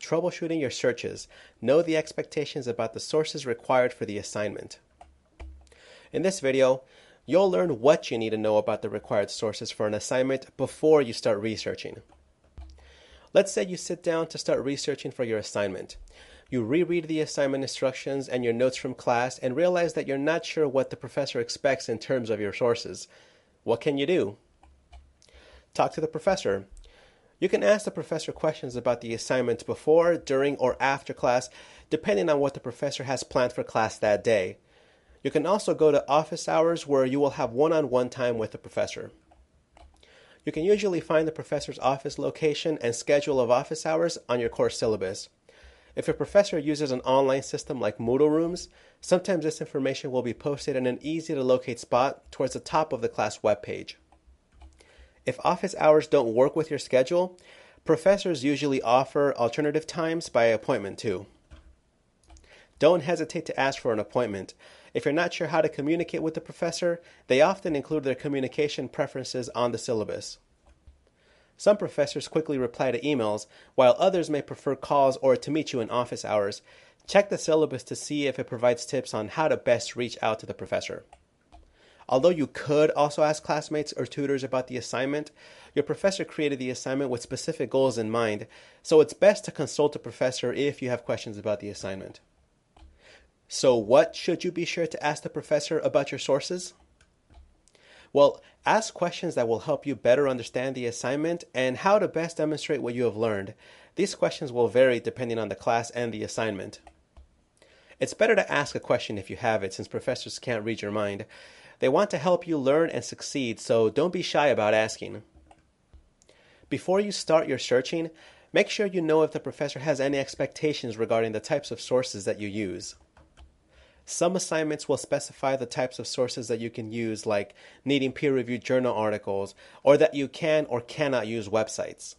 troubleshooting your searches, know the expectations about the sources required for the assignment. In this video, you'll learn what you need to know about the required sources for an assignment before you start researching. Let's say you sit down to start researching for your assignment. You reread the assignment instructions and your notes from class and realize that you're not sure what the professor expects in terms of your sources. What can you do? Talk to the professor. You can ask the professor questions about the assignment before, during, or after class, depending on what the professor has planned for class that day. You can also go to office hours where you will have one-on-one time with the professor. You can usually find the professor's office location and schedule of office hours on your course syllabus. If your professor uses an online system like Moodle Rooms, sometimes this information will be posted in an easy-to-locate spot towards the top of the class webpage. If office hours don't work with your schedule, professors usually offer alternative times by appointment too. Don't hesitate to ask for an appointment. If you're not sure how to communicate with the professor, they often include their communication preferences on the syllabus. Some professors quickly reply to emails, while others may prefer calls or to meet you in office hours. Check the syllabus to see if it provides tips on how to best reach out to the professor. Although you could also ask classmates or tutors about the assignment, your professor created the assignment with specific goals in mind, so it's best to consult a professor if you have questions about the assignment. So what should you be sure to ask the professor about your sources? Well, ask questions that will help you better understand the assignment and how to best demonstrate what you have learned. These questions will vary depending on the class and the assignment. It's better to ask a question if you have it, since professors can't read your mind. They want to help you learn and succeed, so don't be shy about asking. Before you start your searching, make sure you know if the professor has any expectations regarding the types of sources that you use. Some assignments will specify the types of sources that you can use, like needing peer-reviewed journal articles, or that you can or cannot use websites.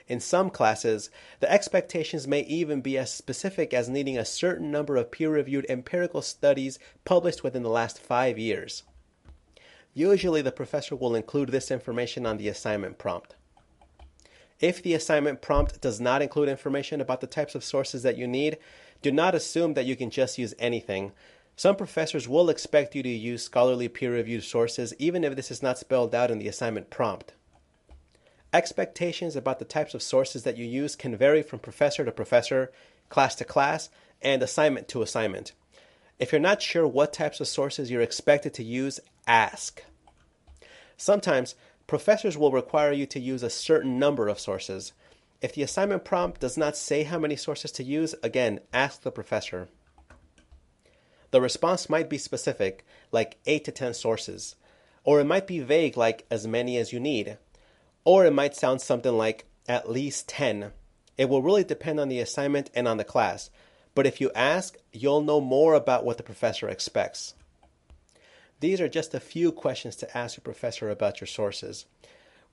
In some classes, the expectations may even be as specific as needing a certain number of peer-reviewed empirical studies published within the last 5 years. Usually, the professor will include this information on the assignment prompt. If the assignment prompt does not include information about the types of sources that you need, do not assume that you can just use anything. Some professors will expect you to use scholarly peer-reviewed sources even if this is not spelled out in the assignment prompt. Expectations about the types of sources that you use can vary from professor to professor, class to class, and assignment to assignment. If you're not sure what types of sources you're expected to use, ask. Sometimes, professors will require you to use a certain number of sources. If the assignment prompt does not say how many sources to use, again, ask the professor. The response might be specific, like 8 to 10 sources, or it might be vague, like as many as you need, or it might sound something like at least 10. It will really depend on the assignment and on the class, but if you ask, you'll know more about what the professor expects. These are just a few questions to ask your professor about your sources.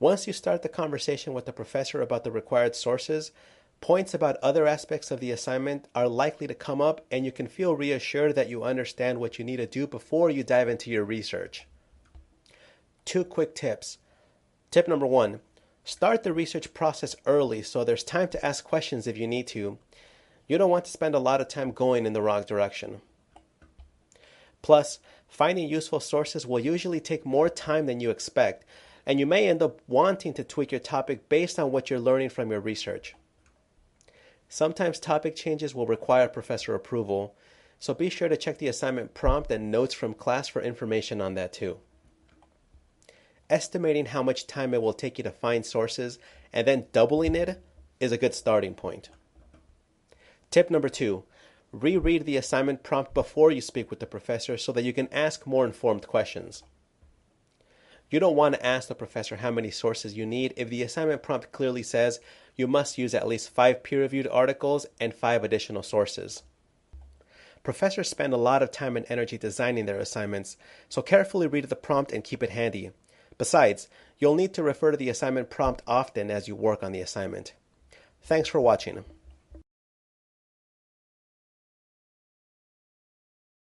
Once you start the conversation with the professor about the required sources, points about other aspects of the assignment are likely to come up, and you can feel reassured that you understand what you need to do before you dive into your research. 2 quick tips. Tip number 1, start the research process early so there's time to ask questions if you need to. You don't want to spend a lot of time going in the wrong direction. Plus, finding useful sources will usually take more time than you expect, and you may end up wanting to tweak your topic based on what you're learning from your research. Sometimes topic changes will require professor approval, so be sure to check the assignment prompt and notes from class for information on that too. Estimating how much time it will take you to find sources and then doubling it is a good starting point. Tip number 2, reread the assignment prompt before you speak with the professor so that you can ask more informed questions. You don't want to ask the professor how many sources you need if the assignment prompt clearly says you must use at least 5 peer-reviewed articles and 5 additional sources. Professors spend a lot of time and energy designing their assignments, so carefully read the prompt and keep it handy. Besides, you'll need to refer to the assignment prompt often as you work on the assignment. Thanks for watching.